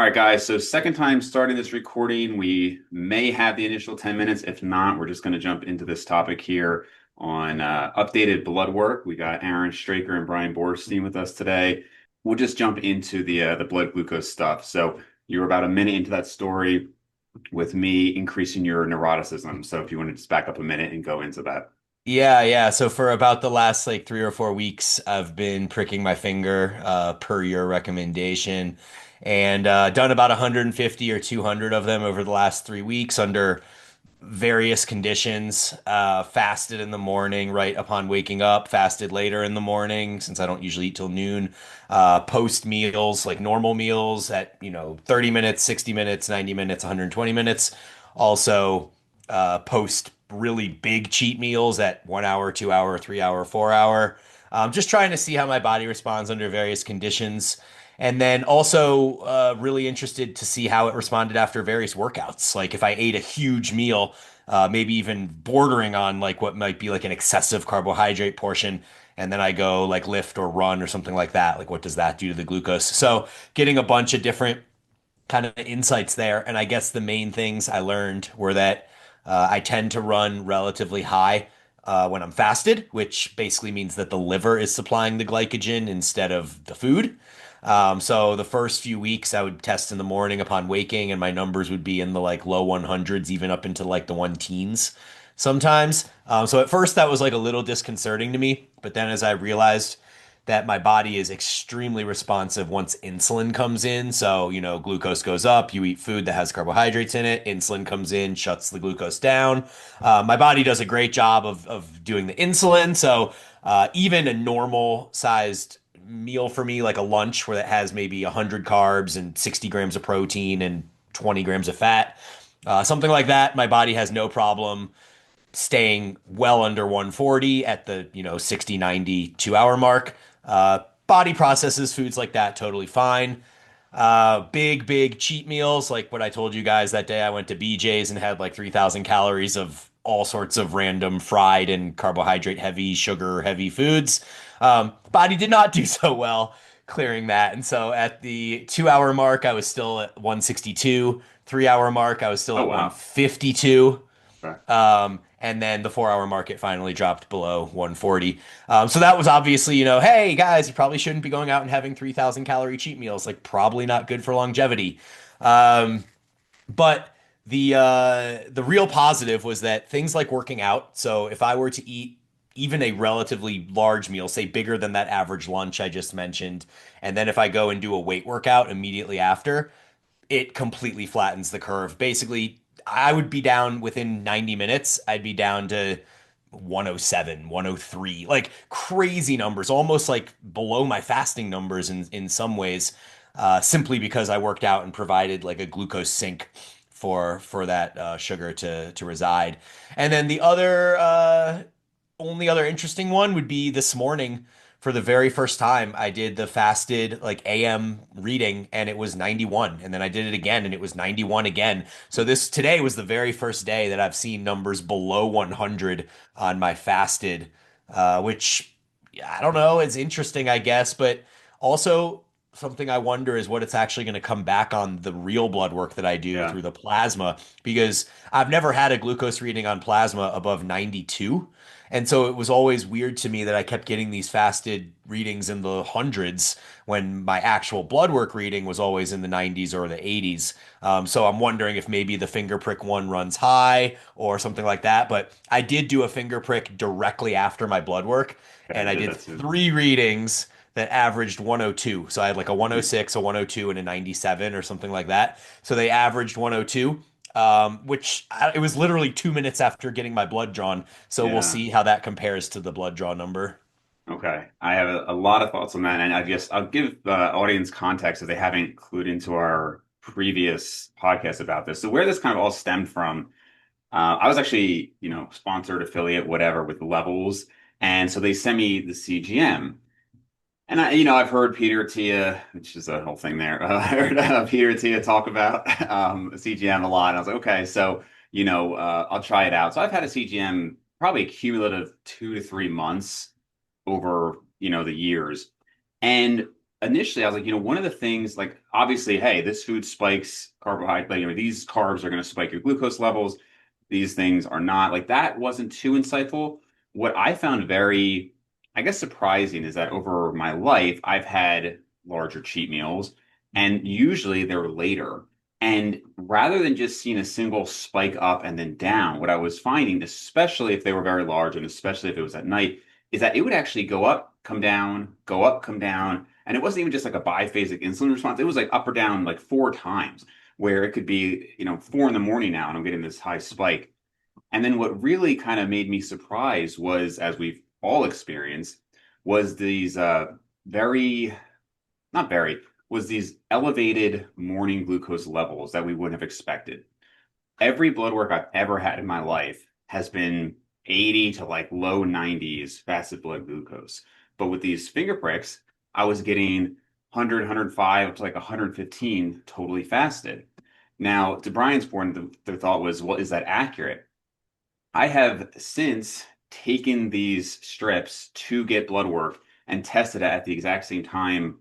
All right, guys. So second time starting this recording. We may have the initial 10 minutes. If not, we're just going to jump into this topic here on updated blood work. We got Aaron Straker and Bryan Boorstein with us today. We'll just jump into the blood glucose stuff. So you were about a minute into that story with me increasing your neuroticism. So if you want to just back up a minute and go into that. Yeah. So for about the last like 3 or 4 weeks, I've been pricking my finger per your recommendation and done about 150 or 200 of them over the last 3 weeks under various conditions. Fasted in the morning right upon waking up, fasted later in the morning since I don't usually eat till noon. Post meals, like normal meals at, 30 minutes, 60 minutes, 90 minutes, 120 minutes. Also, post really big cheat meals at 1 hour, 2 hour, 3 hour, 4 hour. Just trying to see how my body responds under various conditions. And then also really interested to see how it responded after various workouts. Like if I ate a huge meal, maybe even bordering on like what might be like an excessive carbohydrate portion, and then I go like lift or run or something like that. Like what does that do to the glucose? So getting a bunch of different kind of insights there. And I guess the main things I learned were that I tend to run relatively high when I'm fasted, which basically means that the liver is supplying the glycogen instead of the food. So the first few weeks I would test in the morning upon waking, and my numbers would be in the like low 100s, even up into like the one teens sometimes. So at first that was like a little disconcerting to me, but then as I realized that my body is extremely responsive once insulin comes in. So, glucose goes up, you eat food that has carbohydrates in it, insulin comes in, shuts the glucose down. My body does a great job of doing the insulin. So, even a normal sized meal for me, like a lunch where that has maybe 100 carbs and 60 grams of protein and 20 grams of fat, something like that, my body has no problem staying well under 140 at the 60, 90, 2 hour mark. Body processes foods like that totally fine. Big cheat meals like what I told you guys that day I went to BJ's and had like 3,000 calories of all sorts of random fried and carbohydrate heavy, sugar heavy foods. Body did not do so well clearing that. And so at the 2 hour mark, I was still at 162. 3 hour mark, I was still Oh, at wow. 152. Okay. And then the 4 hour market finally dropped below 140. So that was obviously, hey guys, you probably shouldn't be going out and having 3,000 calorie cheat meals. Like probably not good for longevity. Um, but the real positive was that things like working out. So if I were to eat even a relatively large meal, say bigger than that average lunch I just mentioned, and then if I go and do a weight workout immediately after, it completely flattens the curve. Basically, I would be down within 90 minutes. I'd be down to 107, 103, like crazy numbers, almost like below my fasting numbers in some ways, simply because I worked out and provided like a glucose sink for that sugar to reside. And then the other only other interesting one would be this morning. For the very first time, I did the fasted like AM reading and it was 91. And then I did it again and it was 91 again. So this today was the very first day that I've seen numbers below 100 on my fasted, which yeah, I don't know, it's interesting, I guess, but also something I wonder is what it's actually going to come back on the real blood work that I do Yeah. through the plasma, because I've never had a glucose reading on plasma above 92. And so it was always weird to me that I kept getting these fasted readings in the hundreds when my actual blood work reading was always in the 90s or the 80s. So I'm wondering if maybe the finger prick one runs high or something like that. But I did do a finger prick directly after my blood work, Okay, I and I did did that too. three readings that averaged 102. So I had like a 106, a 102, and a 97 or something like that. So they averaged 102, it was literally 2 minutes after getting my blood drawn. So we'll Yeah. see how that compares to the blood draw number. Okay. I have a lot of thoughts on that, and I'll give the audience context if they haven't clued into our previous podcast about this. So where this kind of all stemmed from, I was actually, sponsored affiliate, whatever, with Levels, and so they sent me the CGM. And I've heard Peter Attia, which is a whole thing there. I heard Peter Attia talk about CGM a lot. And I was like, okay, so I'll try it out. So I've had a CGM probably a cumulative 2 to 3 months over the years, and initially I was like, one of the things, like, obviously, hey, this food spikes carbohydrate, like, these carbs are going to spike your glucose levels. These things are not. Like, that wasn't too insightful. What I found very, I guess, surprising is that over my life, I've had larger cheat meals, and usually they're later. And rather than just seeing a single spike up and then down, what I was finding, especially if they were very large and especially if it was at night, is that it would actually go up, come down, go up, come down. And it wasn't even just like a biphasic insulin response. It was like up or down like four times, where it could be, 4 in the morning now, and I'm getting this high spike. And then what really kind of made me surprised was, as we've all experienced, was these very, not very, was these elevated morning glucose levels that we wouldn't have expected. Every blood work I've ever had in my life has been 80 to like low 90s fasted blood glucose. But with these finger pricks, I was getting 100, 105 up to like 115 totally fasted. Now, to Brian's point, the thought was, well, is that accurate? I have since taken these strips to get blood work and tested it at the exact same time,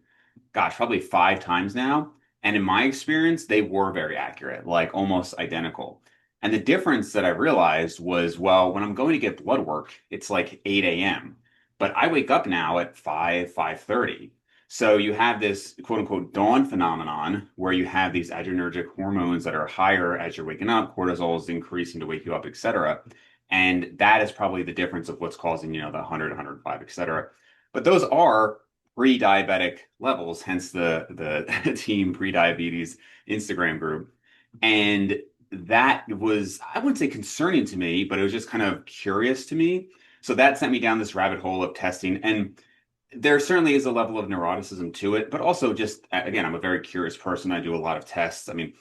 gosh, probably 5 times now. And in my experience, they were very accurate, like almost identical. And the difference that I realized was, well, when I'm going to get blood work, it's like 8 a.m. But I wake up now at 5, 5:30. So you have this quote unquote dawn phenomenon where you have these adrenergic hormones that are higher as you're waking up, cortisol is increasing to wake you up, et cetera. And that is probably the difference of what's causing, the 100, 105, et cetera. But those are pre-diabetic levels, hence the team pre-diabetes Instagram group. And that was, I wouldn't say concerning to me, but it was just kind of curious to me. So that sent me down this rabbit hole of testing. And there certainly is a level of neuroticism to it, but also just, again, I'm a very curious person. I do a lot of tests. I mean,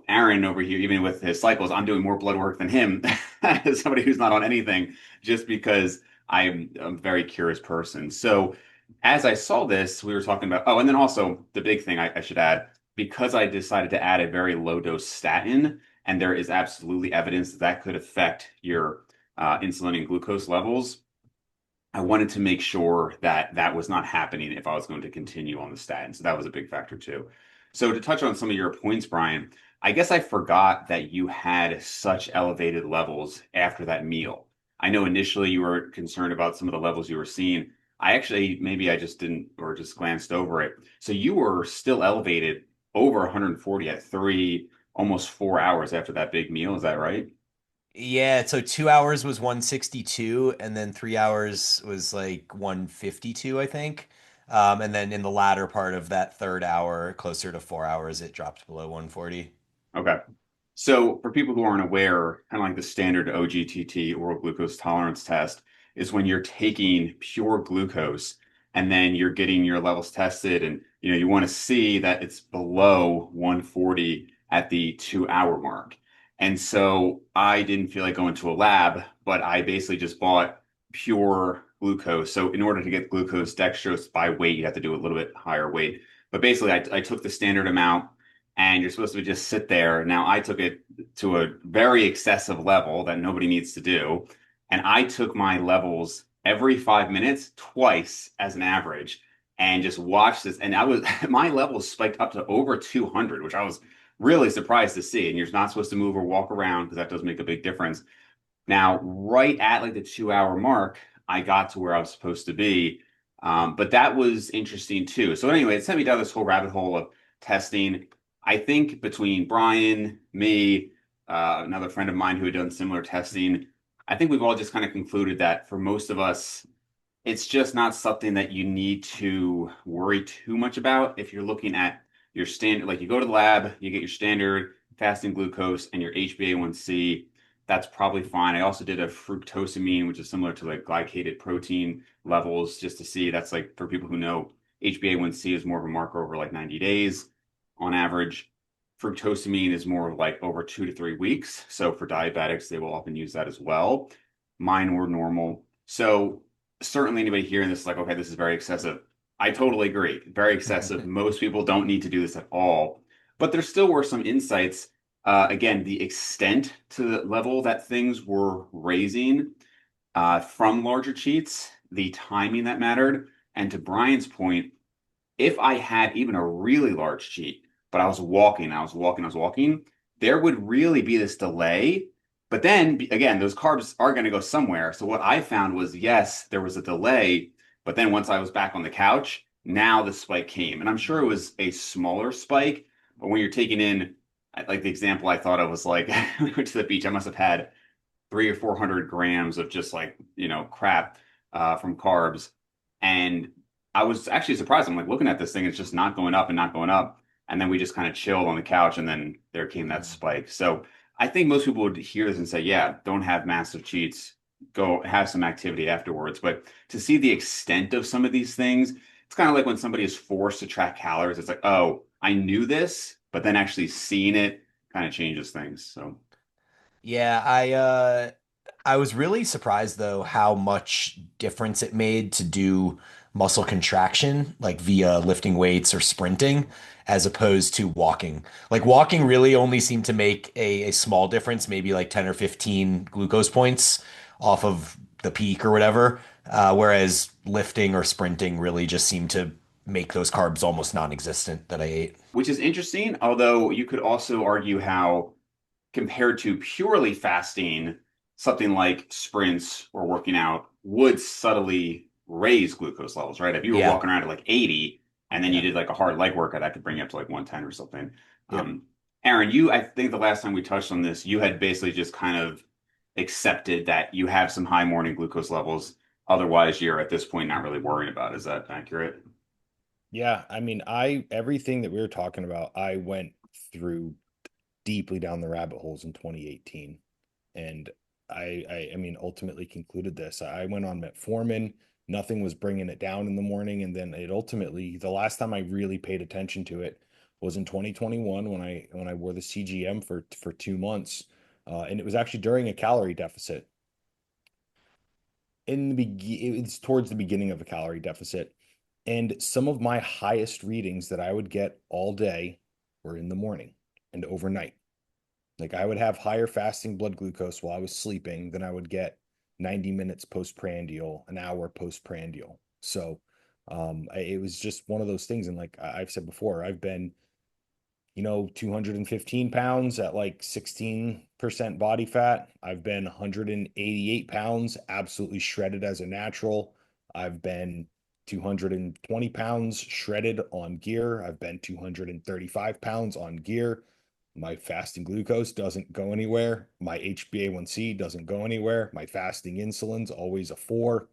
Aaron over here, even with his cycles, I'm doing more blood work than him as somebody who's not on anything, just because I'm a very curious person. So as I saw this, we were talking about, oh, and then also the big thing I should add, because I decided to add a very low dose statin, and there is absolutely evidence that that could affect your insulin and glucose levels. I wanted to make sure that that was not happening if I was going to continue on the statin. So that was a big factor too. So to touch on some of your points, Brian, I guess I forgot that you had such elevated levels after that meal. I know initially you were concerned about some of the levels you were seeing. I actually, maybe I just didn't, or just glanced over it. So you were still elevated over 140 at almost 4 hours after that big meal. Is that right? Yeah, so 2 hours was 162, and then 3 hours was like 152, I think. And then in the latter part of that third hour, closer to 4 hours, it dropped below 140. Okay. So for people who aren't aware, kind of like the standard OGTT, oral glucose tolerance test, is when you're taking pure glucose and then you're getting your levels tested, and you want to see that it's below 140 at the 2 hour mark. And so I didn't feel like going to a lab, but I basically just bought pure glucose. So in order to get glucose dextrose by weight, you have to do a little bit higher weight. But basically, I took the standard amount, and you're supposed to just sit there. Now, I took it to a very excessive level that nobody needs to do. And I took my levels every 5 minutes, twice as an average, and just watched this. And my levels spiked up to over 200, which I was really surprised to see. And you're not supposed to move or walk around because that does make a big difference. Now, right at like the 2 hour mark, I got to where I was supposed to be. But that was interesting too. So anyway, it sent me down this whole rabbit hole of testing. I think between Bryan, me, another friend of mine who had done similar testing, I think we've all just kind of concluded that for most of us, it's just not something that you need to worry too much about if you're looking at your standard. Like, you go to the lab, you get your standard fasting glucose and your HbA1c. That's probably fine. I also did a fructosamine, which is similar to like glycated protein levels, just to see. That's like, for people who know, HbA1c is more of a marker over like 90 days on average. Fructosamine is more of like over 2 to 3 weeks. So for diabetics, they will often use that as well. Mine were normal. So certainly anybody hearing this is like, okay, this is very excessive. I totally agree. Very excessive. Most people don't need to do this at all. But there still were some insights. Again, the extent to the level that things were raising from larger cheats, the timing that mattered. And to Brian's point, if I had even a really large cheat, but I was walking, there would really be this delay. But then again, those carbs are going to go somewhere. So what I found was, yes, there was a delay, but then once I was back on the couch, now the spike came. And I'm sure it was a smaller spike, but when you're taking in, like the example I thought of was like, we went to the beach, I must have had 300 or 400 grams of just like, crap from carbs. And I was actually surprised. I'm like looking at this thing, it's just not going up and not going up. And then we just kind of chilled on the couch, and then there came that spike. So I think most people would hear this and say, yeah, don't have massive cheats, go have some activity afterwards. But to see the extent of some of these things, it's kind of like when somebody is forced to track calories. It's like, oh, I knew this, but then actually seeing it kind of changes things. So. Yeah, I was really surprised though how much difference it made to do muscle contraction like via lifting weights or sprinting as opposed to walking. Like walking really only seemed to make a small difference, maybe like 10 or 15 glucose points off of the peak or whatever. Whereas lifting or sprinting really just seemed to make those carbs almost non-existent that I ate. Which is interesting, although you could also argue how, compared to purely fasting, something like sprints or working out would subtly raise glucose levels, right? If you were Yeah, walking around at like 80 and then you yeah, did like a hard leg workout, that could bring you up to like 110 or something. yep. Um, Aaron, I think the last time we touched on this, you had basically just kind of accepted that you have some high morning glucose levels. Otherwise, you're at this point not really worrying about. Is that accurate? Yeah, I mean, I everything that we were talking about, I went through deeply down the rabbit holes in 2018. And I mean, ultimately concluded this. I went on metformin, nothing was bringing it down in the morning. And then it ultimately, the last time I really paid attention to it was in 2021 when I wore the CGM for 2 months. And it was actually during a calorie deficit. It's towards the beginning of a calorie deficit. And some of my highest readings that I would get all day were in the morning and overnight. Like I would have higher fasting blood glucose while I was sleeping than I would get 90 minutes postprandial, an hour postprandial. So it was just one of those things. And like I've said before, I've been 215 pounds at like 16% body fat. I've been 188 pounds, absolutely shredded as a natural. I've been 220 pounds shredded on gear. I've been 235 pounds on gear. My fasting glucose doesn't go anywhere. My HbA1c doesn't go anywhere. My fasting insulin's always a 4.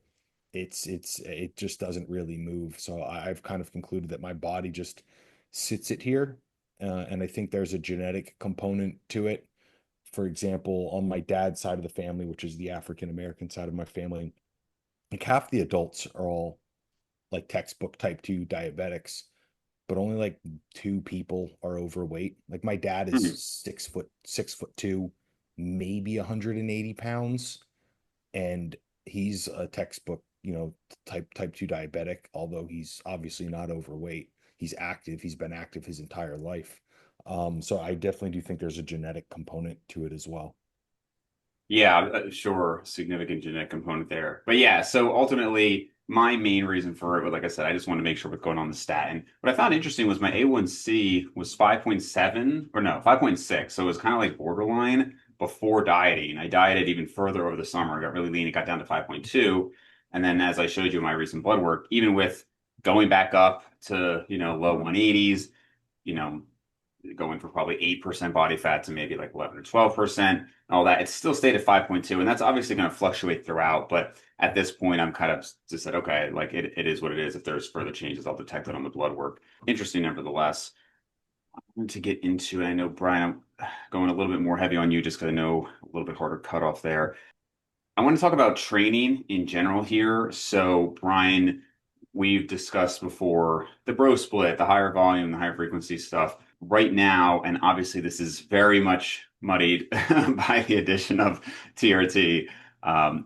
It just doesn't really move. So I've kind of concluded that my body just sits it here, and I think there's a genetic component to it. For example, on my dad's side of the family, which is the African American side of my family, like half the adults are all like textbook type 2 diabetics, but only like 2 people are overweight. Like my dad is Hmm. 6'2", maybe 180 pounds, and he's a textbook, type 2 diabetic, although he's obviously not overweight. He's active. He's been active his entire life. So I definitely do think there's a genetic component to it as well. Yeah, sure, significant genetic component there. But yeah, so ultimately, my main reason for it, but like I said, I just want to make sure what's going on the statin. What I found interesting was my A1C was 5.7, or no, 5.6. So it was kind of like borderline before dieting. I dieted even further over the summer. I got really lean. It got down to 5.2. And then as I showed you in my recent blood work, even with going back up to, low 180s, you know, going for probably 8% body fat to maybe like 11 or 12% and all that. It still stayed at 5.2. And that's obviously going to fluctuate throughout. But at this point, I'm kind of just said, okay, like it is what it is. If there's further changes, I'll detect it on the blood work. Interesting, nevertheless. I want to get into it. I know, Brian, I'm going a little bit more heavy on you just because I know a little bit harder cutoff there. I want to talk about training in general here. So, Brian, we've discussed before the bro split, the higher volume, the higher frequency stuff. Right now, and obviously this is very much muddied by the addition of TRT,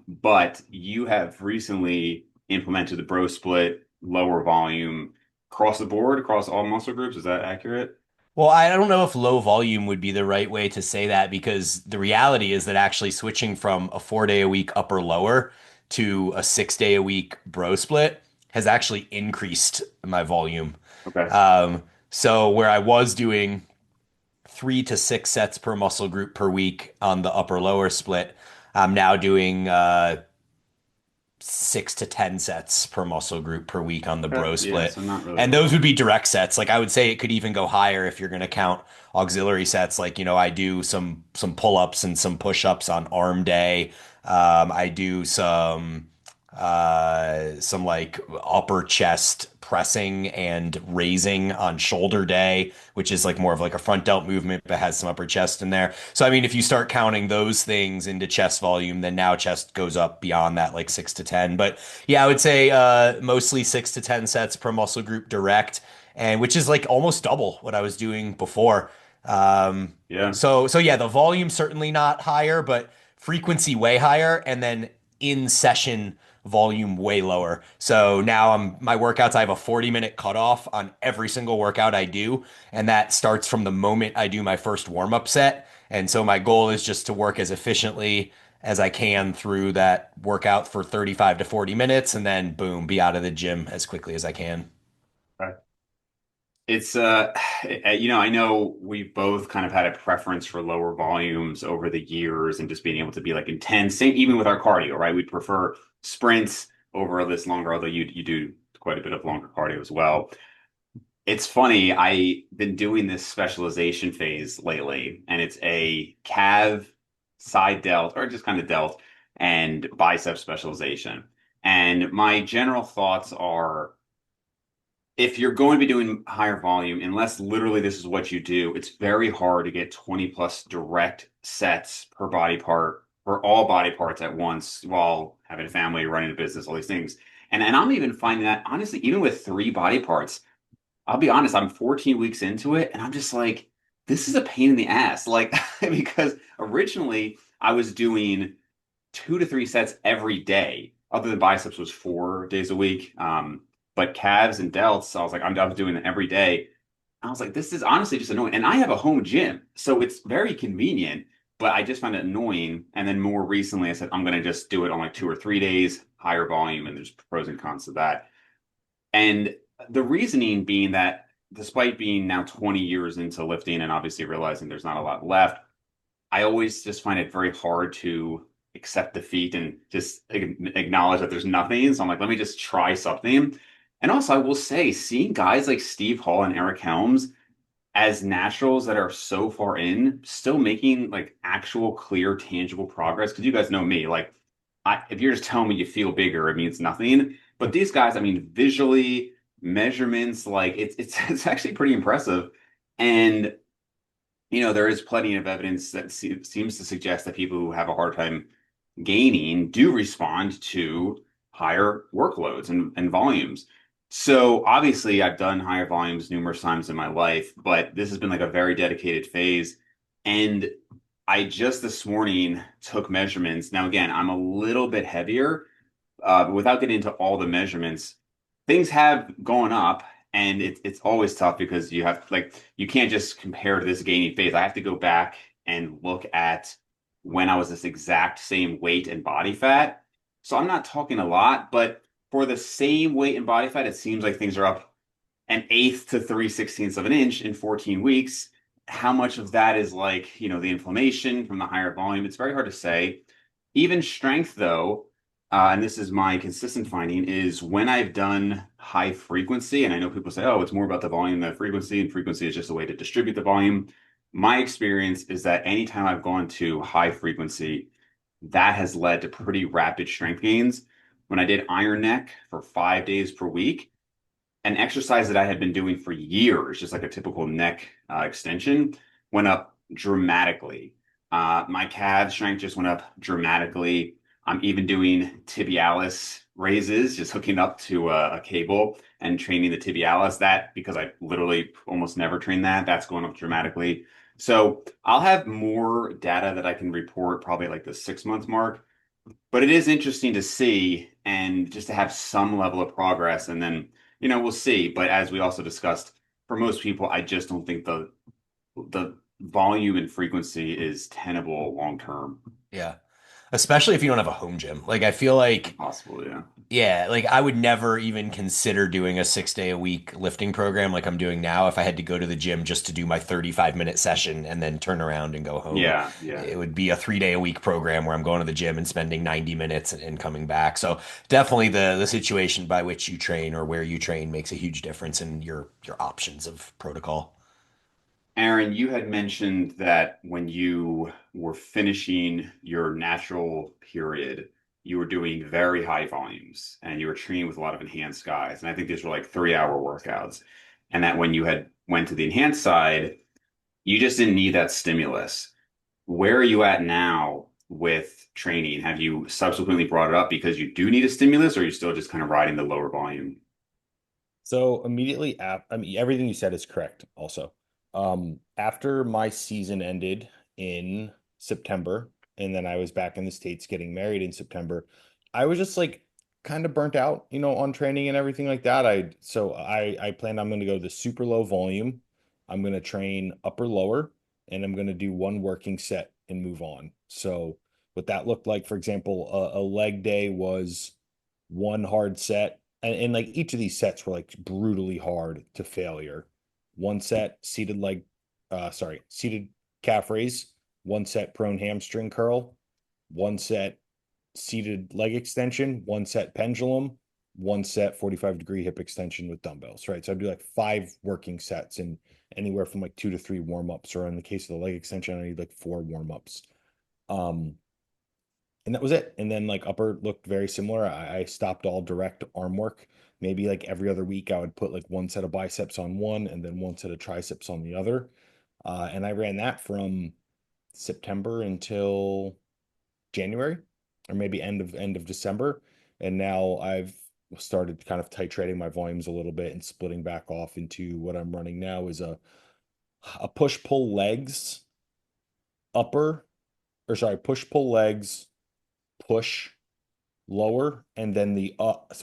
but you have recently implemented the bro split, lower volume across the board, across all muscle groups. Is that accurate? Well, I don't know if low volume would be the right way to say that because the reality is that actually switching from a 4 day a week upper lower to a 6 day a week bro split has actually increased my volume. Okay. So where I was doing 3 to 6 sets per muscle group per week on the upper lower split, I'm now doing 6 to 10 sets per muscle group per week on the Okay. bro Yeah. split. So not really a And those lot. would be direct sets. Like I would say it could even go higher if you're going to count auxiliary sets. Like, I do some pull-ups and some push-ups on arm day. I do some like upper chest pressing and raising on shoulder day, which is like more of like a front delt movement, but has some upper chest in there. So, I mean, if you start counting those things into chest volume, then now chest goes up beyond that, like 6 to 10. But yeah, I would say mostly 6 to 10 sets per muscle group direct, and which is like almost double what I was doing before. Um, Yeah. so yeah, the volume certainly not higher, but frequency way higher, and then in session volume way lower. So now my workouts, I have a 40-minute cutoff on every single workout I do, and that starts from the moment I do my first warm-up set. And so my goal is just to work as efficiently as I can through that workout for 35 to 40 minutes and then boom, be out of the gym as quickly as I can. It's I know we both kind of had a preference for lower volumes over the years and just being able to be like intense, same even with our cardio, right? We'd prefer sprints over this longer, although you do quite a bit of longer cardio as well. It's funny, I've been doing this specialization phase lately, and it's a calf, side delt, or just kind of delt, and bicep specialization. And my general thoughts are if you're going to be doing higher volume, unless literally this is what you do, it's very hard to get 20 plus direct sets per body part for all body parts at once while having a family, running a business, all these things. And I'm even finding that honestly, even with 3 body parts, I'll be honest, I'm 14 weeks into it and I'm just like, this is a pain in the ass. Like, because originally I was doing 2 to 3 sets every day. Other than biceps was 4 days a week. But calves and delts, I was doing it every day. I was like, this is honestly just annoying. And I have a home gym, so it's very convenient, but I just found it annoying. And then more recently, I said, I'm going to just do it on like 2 or 3 days, higher volume, and there's pros and cons to that. And the reasoning being that despite being now 20 years into lifting and obviously realizing there's not a lot left, I always just find it very hard to accept defeat and just acknowledge that there's nothing. So I'm like, let me just try something. And also, I will say, seeing guys like Steve Hall and Eric Helms as naturals that are so far in, still making like actual, clear, tangible progress. Because you guys know me, like, if you're just telling me you feel bigger, it means nothing. But these guys, I mean, visually, measurements, like it's it's actually pretty impressive. And there is plenty of evidence that seems to suggest that people who have a hard time gaining do respond to higher workloads and volumes. So obviously, I've done higher volumes numerous times in my life, but this has been like a very dedicated phase. And I just this morning took measurements. Now, again, I'm a little bit heavier, but without getting into all the measurements, things have gone up, and it's always tough because you have like you can't just compare to this gaining phase. I have to go back and look at when I was this exact same weight and body fat. So I'm not talking a lot, but for the same weight and body fat, it seems like things are up an eighth to 3/16 of an inch in 14 weeks. How much of that is like, the inflammation from the higher volume? It's very hard to say. Even strength, though, and this is my consistent finding, is when I've done high frequency, and I know people say, oh, it's more about the volume than frequency, and frequency is just a way to distribute the volume. My experience is that anytime I've gone to high frequency, that has led to pretty rapid strength gains. When I did iron neck for 5 days per week, an exercise that I had been doing for years, just like a typical neck extension, went up dramatically. My calf strength just went up dramatically. I'm even doing tibialis raises, just hooking up to a cable and training the tibialis. That, because I literally almost never train that, that's going up dramatically. So I'll have more data that I can report probably like the 6 month mark. But it is interesting to see and just to have some level of progress. And then, we'll see. But as we also discussed, for most people, I just don't think the volume and frequency is tenable long term. Yeah. Especially if you don't have a home gym. Like I feel like Possible, yeah. Yeah, like I would never even consider doing a 6 day a week lifting program like I'm doing now if I had to go to the gym just to do my 35-minute session and then turn around and go home. Yeah, yeah. It would be a 3 day a week program where I'm going to the gym and spending 90 minutes and coming back. So definitely the situation by which you train or where you train makes a huge difference in your options of protocol. Aaron, you had mentioned that when you were finishing your natural period, you were doing very high volumes and you were training with a lot of enhanced guys. And I think these were like 3 hour workouts. And that when you had went to the enhanced side, you just didn't need that stimulus. Where are you at now with training? Have you subsequently brought it up because you do need a stimulus, or are you still just kind of riding the lower volume? So immediately after, I mean, everything you said is correct also. After my season ended in September, and then I was back in the States getting married in September, I was just like kind of burnt out, on training and everything like that. I planned I'm gonna go the super low volume. I'm gonna train upper lower, and I'm gonna do one working set and move on. So what that looked like, for example, a leg day was one hard set, and like each of these sets were like brutally hard to failure. One set seated calf raise, one set prone hamstring curl, one set seated leg extension, one set pendulum, one set 45-degree hip extension with dumbbells, right? So I'd do like five working sets and anywhere from like 2 to 3 warm-ups, or in the case of the leg extension, I need like four warm-ups. Um, and that was it. And then like upper looked very similar. I stopped all direct arm work. Maybe like every other week, I would put like one set of biceps on one and then one set of triceps on the other. And I ran that from September until January, or maybe end of December. And now I've started kind of titrating my volumes a little bit and splitting back off into what I'm running now is a push pull legs upper, or sorry, push pull legs, push lower, and then the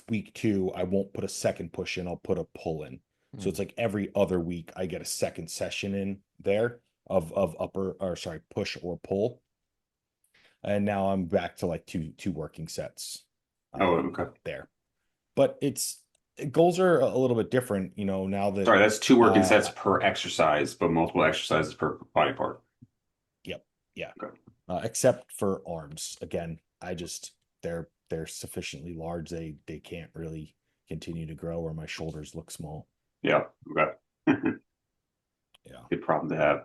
week two, I won't put a second push in, I'll put a pull in. So Hmm. it's like every other week I get a second session in there of upper, or sorry, push or pull. And now I'm back to like two working sets Oh, okay. there. But it's goals are a little bit different, now that Sorry, that's two working sets uh per exercise, but multiple exercises per body part. yep, yeah. Okay. Except for arms. Again, they're sufficiently large. They can't really continue to grow, or my shoulders look small. Yeah. Okay. Yeah. Good problem to have.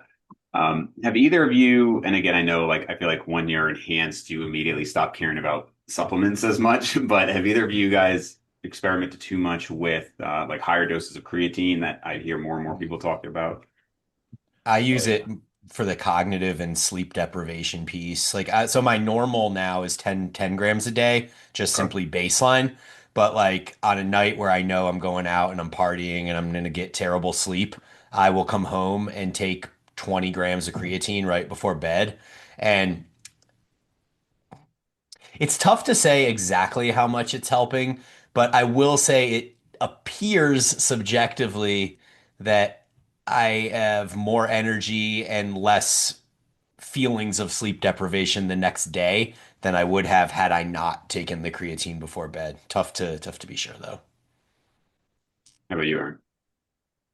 Have either of you, and again, I know like I feel like when you're enhanced, you immediately stop caring about supplements as much, but have either of you guys experimented too much with like higher doses of creatine that I hear more and more people talking about? I Oh use it yeah. for the cognitive and sleep deprivation piece. Like, so my normal now is 10 grams a day, just Okay. simply baseline. But like on a night where I know I'm going out and I'm partying and I'm going to get terrible sleep, I will come home and take 20 grams of creatine right before bed. And it's tough to say exactly how much it's helping, but I will say it appears subjectively that I have more energy and less feelings of sleep deprivation the next day than I would have had I not taken the creatine before bed. Tough to be sure though. How about you, Aaron?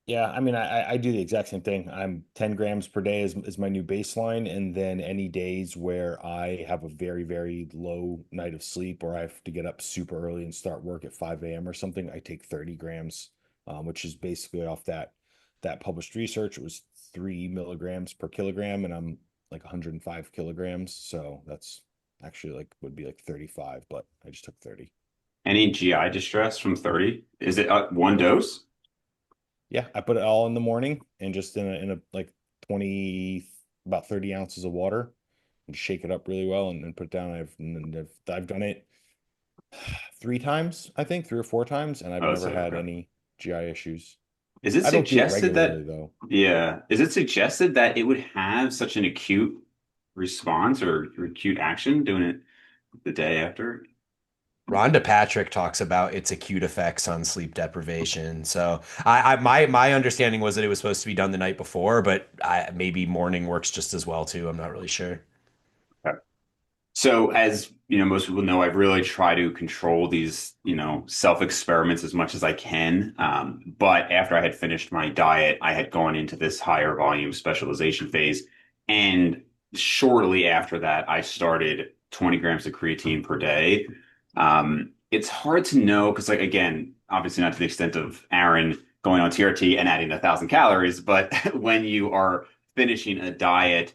Yeah, I mean, I do the exact same thing. I'm 10 grams per day is my new baseline. And then any days where I have a very, very low night of sleep, or I have to get up super early and start work at 5 a.m. or something, I take 30 grams, which is basically off that published research. It was 3 milligrams per kilogram, and I'm like 105 kilograms. So that's actually like would be like 35, but I just took 30. Any GI distress from 30? Is it one dose? Yeah, I put it all in the morning and just in a like 20, about 30 ounces of water, and shake it up really well, and then put it down. I've done it three times, I think, 3 or 4 times, and I've Oh, never so had okay. any GI issues. Is it I don't do it suggested regularly that, though. yeah, is it suggested that it would have such an acute response or acute action doing it the day after? Rhonda Patrick talks about its acute effects on sleep deprivation. So my understanding was that it was supposed to be done the night before, but maybe morning works just as well too. I'm not really sure. Okay. So as most people know I really try to control these, self experiments as much as I can. But after I had finished my diet, I had gone into this higher volume specialization phase. And shortly after that, I started 20 grams of creatine per day. It's hard to know because, like, again, obviously not to the extent of Aaron going on TRT and adding 1,000 calories, but when you are finishing a diet,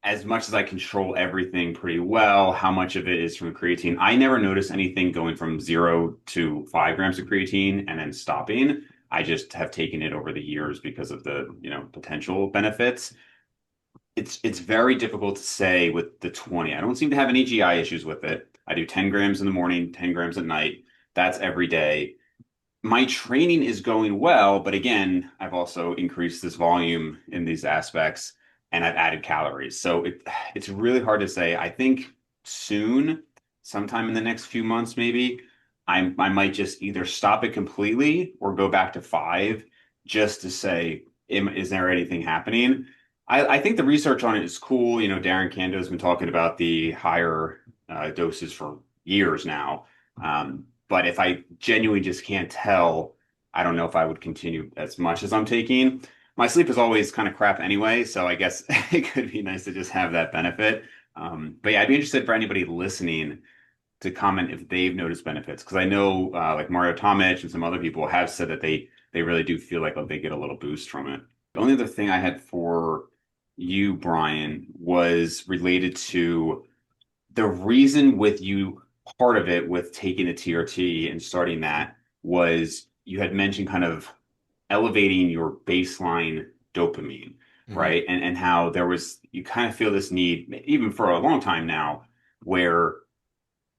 as much as I control everything pretty well, how much of it is from creatine? I never notice anything going from 0 to 5 grams of creatine and then stopping. I just have taken it over the years because of the, potential benefits. It's very difficult to say with the 20. I don't seem to have any GI issues with it. I do 10 grams in the morning, 10 grams at night. That's every day. My training is going well, but again, I've also increased this volume in these aspects and I've added calories. So it's really hard to say. I think soon, sometime in the next few months, maybe, I might just either stop it completely or go back to 5 just to say, is there anything happening? I think the research on it is cool. Darren Kando has been talking about the higher doses for years now. But if I genuinely just can't tell, I don't know if I would continue as much as I'm taking. My sleep is always kind of crap anyway, so I guess it could be nice to just have that benefit. But yeah, I'd be interested for anybody listening to comment if they've noticed benefits because I know like Mario Tomic and some other people have said that they really do feel like they get a little boost from it. The only other thing I had for you, Brian, was related to the reason with you, part of it with taking a TRT and starting that was you had mentioned kind of elevating your baseline dopamine, Hmm. right? And how you kind of feel this need, even for a long time now, where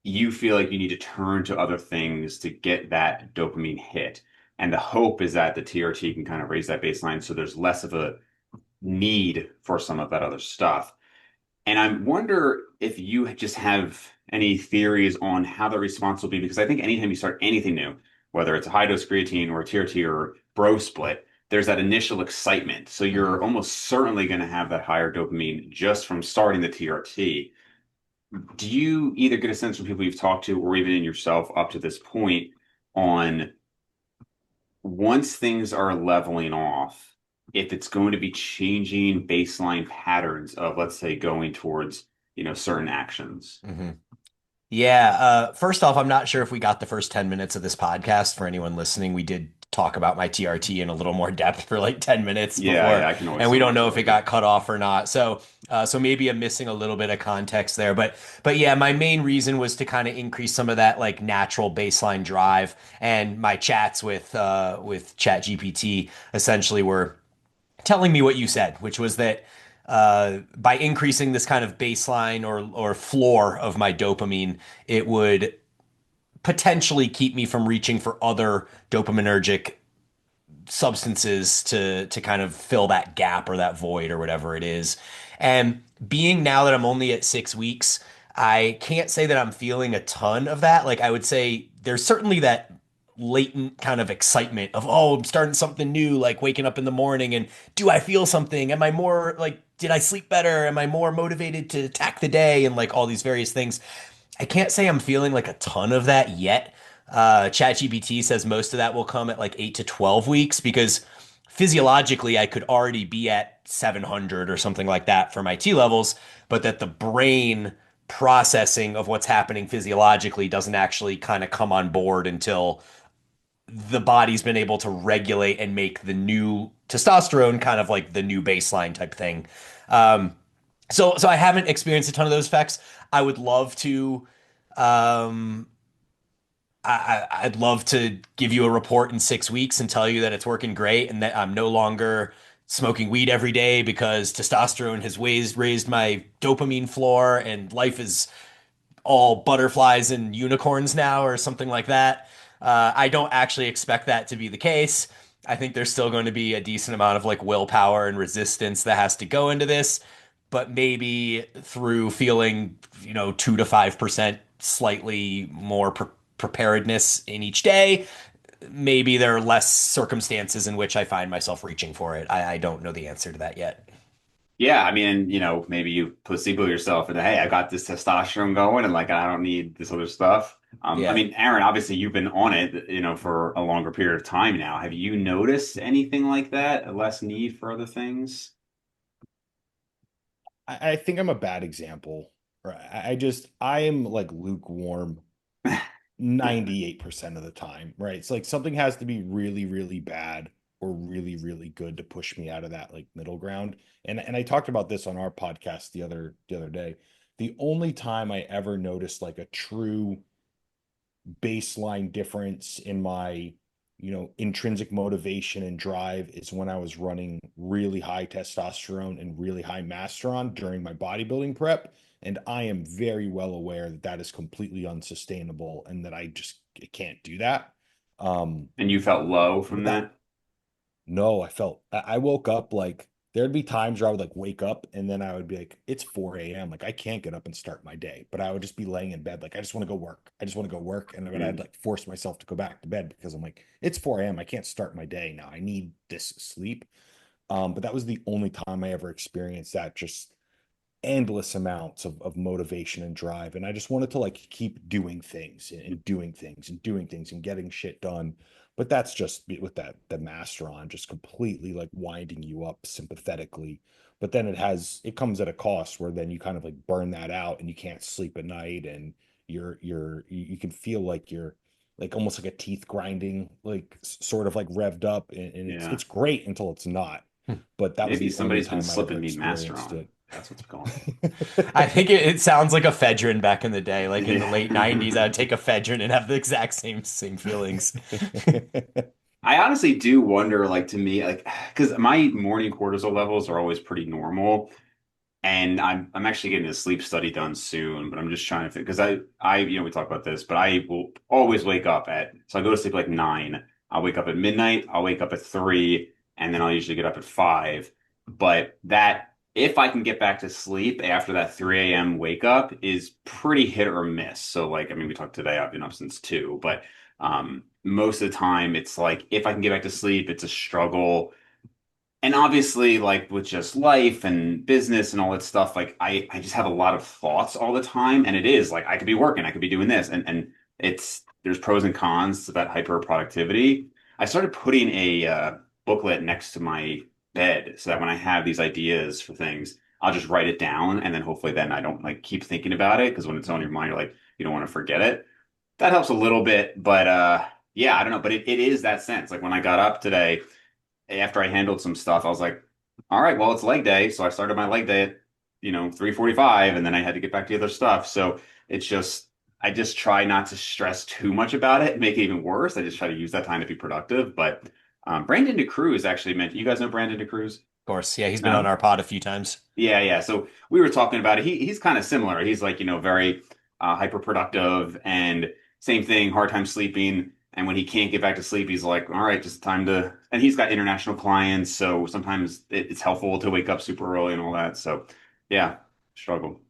you feel like you need to turn to other things to get that dopamine hit. And the hope is that the TRT can kind of raise that baseline so there's less of a need for some of that other stuff. And I wonder if you just have any theories on how the response will be, because I think anytime you start anything new, whether it's a high dose creatine or a TRT or bro split, there's that initial excitement. So Hmm. you're almost certainly going to have that higher dopamine just from starting the TRT. Do you either get a sense from people you've talked to or even in yourself up to this point on once things are leveling off, if it's going to be changing baseline patterns of, let's say, going towards, certain actions? Hmm. Yeah, first off, I'm not sure if we got the first 10 minutes of this podcast for anyone listening. We did talk about my TRT in a little more depth for like 10 minutes Yeah, before, yeah, I can always and we don't summarize know it if it later. got cut off or not. So maybe I'm missing a little bit of context there. But yeah, my main reason was to kind of increase some of that like natural baseline drive. And my chats with ChatGPT essentially were telling me what you said, which was that by increasing this kind of baseline or floor of my dopamine, it would potentially keep me from reaching for other dopaminergic substances to kind of fill that gap or that void or whatever it is. And being now that I'm only at 6 weeks, I can't say that I'm feeling a ton of that. Like I would say there's certainly that latent kind of excitement of, oh, I'm starting something new, like waking up in the morning and do I feel something? Am I more like, did I sleep better? Am I more motivated to attack the day? And like all these various things. I can't say I'm feeling like a ton of that yet. ChatGPT says most of that will come at like 8 to 12 weeks because physiologically I could already be at 700 or something like that for my T levels, but that the brain processing of what's happening physiologically doesn't actually kind of come on board until the body's been able to regulate and make the new testosterone kind of like the new baseline type thing. Um, so I haven't experienced a ton of those effects. I would love to um, I'd love to give you a report in 6 weeks and tell you that it's working great and that I'm no longer smoking weed every day because testosterone has raised my dopamine floor and life is all butterflies and unicorns now or something like that. I don't actually expect that to be the case. I think there's still going to be a decent amount of like willpower and resistance that has to go into this, but maybe through feeling, 2 to 5% slightly more preparedness in each day, maybe there are less circumstances in which I find myself reaching for it. I don't know the answer to that yet. Yeah, I mean, maybe you placebo yourself and hey, I got this testosterone going and like I don't need this other stuff. I Yeah. mean, Aaron, obviously you've been on it, for a longer period of time now. Have you noticed anything like that? A less need for other things? I think I'm a bad example. Right? I am like lukewarm 98% of the time, right? It's like something has to be really, really bad or really, really good to push me out of that like middle ground. And I talked about this on our podcast the other day. The only time I ever noticed like a true baseline difference in my intrinsic motivation and drive is when I was running really high testosterone and really high masteron during my bodybuilding prep. And I am very well aware that that is completely unsustainable and that I just can't do that. And you felt low from But that that? no, I woke up like there'd be times where I would like wake up and then I would be like, it's 4 a.m. Like I can't get up and start my day. But I would just be laying in bed, like, I just want to go work. I just want to go work. And but I'd Mm. like force myself to go back to bed because I'm like, it's 4 a.m. I can't start my day now. I need this sleep. But that was the only time I ever experienced that just endless amounts of motivation and drive. And I just wanted to like keep doing things and doing things and doing things and getting shit done. But that's just with the master on just completely like winding you up sympathetically. But then it comes at a cost where then you kind of like burn that out and you can't sleep at night and you can feel like you're like almost like a teeth grinding, like sort of like revved up and Yeah. it's great until it's not. But that was Maybe the only somebody's been time I ever slipping me experienced Masteron. it. That's what's going I think it sounds like ephedrine back in the day, like in the late on. 90s. I'd take ephedrine and have the exact same feelings. I honestly do wonder, like to me, like because my morning cortisol levels are always pretty normal. And I'm actually getting a sleep study done soon, but I'm just trying to because we talk about this, but I will always wake up at so I go to sleep like 9. I'll wake up at midnight, I'll wake up at 3, and then I'll usually get up at 5. But that if I can get back to sleep after that 3 a.m. wake up is pretty hit or miss. So like I mean we talked today, I've been up since 2, but most of the time it's like if I can get back to sleep, it's a struggle and obviously, like with just life and business and all that stuff, like I just have a lot of thoughts all the time. And it is like I could be working, I could be doing this. And there's pros and cons to that hyper productivity. I started putting a booklet next to my bed so that when I have these ideas for things, I'll just write it down. And then hopefully then I don't like keep thinking about it because when it's on your mind, you're like, you don't want to forget it. That helps a little bit. But yeah, I don't know. But it is that sense. Like when I got up today, after I handled some stuff, I was like, all right, well, it's leg day. So I started my leg day at, 3:45 and then I had to get back to the other stuff. So it's just, I just try not to stress too much about it, make it even worse. I just try to use that time to be productive. But Brandon DeCruz actually meant, you guys know Brandon DeCruz? Of course, yeah, he's been on No? our pod a few times. Yeah, yeah. So we were talking about it. He's kind of similar. He's like, very hyper productive and same thing, hard time sleeping. And when he can't get back to sleep, he's like, all right, just time to. And he's got international clients, so sometimes it's helpful to wake up super early and all that. So yeah, struggle.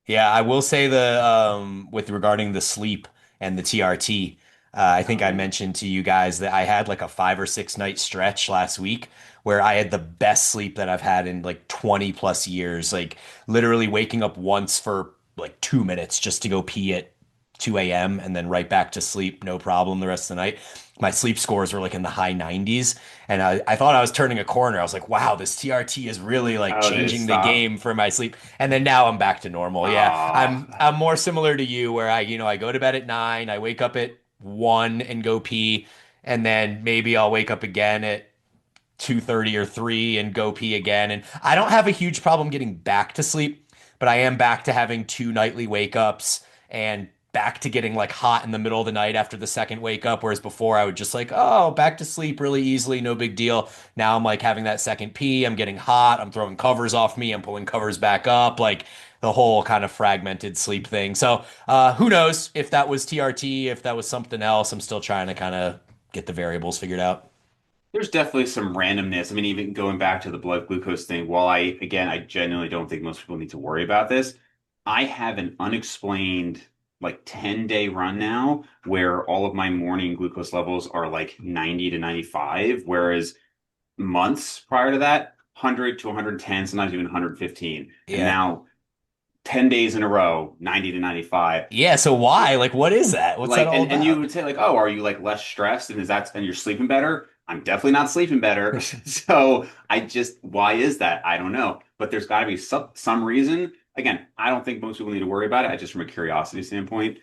Yeah, I will say the with regarding the sleep and the TRT, I think Oh I yeah. mentioned to you guys that I had like a 5 or 6 night stretch last week where I had the best sleep that I've had in like 20 plus years. Like literally waking up once for like 2 minutes just to go pee at 2 a.m. and then right back to sleep, no problem the rest of the night. My sleep scores were like in the high 90s. And I thought I was turning a corner. I was like, wow, this TRT is really like Oh, did it changing the stop? game for my sleep. And then now I'm back to normal. Yeah, Oh, I'm more similar to you where I go to bed at 9, I wake up at 1 and go pee, and then maybe I'll wake up again at 2:30 or 3 and go pee again. And I don't have a huge problem getting back to sleep, but I am back to having 2 nightly wake ups and back to getting like hot in the middle of the night after the second wake up. Whereas before I would just like, oh, back to sleep really easily, no big deal. Now I'm like having that second pee, I'm getting hot, I'm throwing covers off me, I'm pulling covers back up, like the whole kind of fragmented sleep thing. So who knows if that was TRT, if that was something else. I'm still trying to kind of get the variables figured out. there's definitely some randomness. I mean, even going back to the blood glucose thing, while I genuinely don't think most people need to worry about this, I have an unexplained like 10-day run now where all of my morning glucose levels are like 90 to 95, whereas months prior to that, 100 to 110, sometimes even 115. And Yeah. now 10 days in a row, 90 to 95. Yeah, so why? Like, what is that? What's that Like, all and you about? would say like, oh, are you like less stressed and is that and you're sleeping better? I'm definitely not sleeping better. So I just, why is that? I don't know. But there's got to be some reason. Again, I don't think most people need to worry about it. I just from a curiosity standpoint.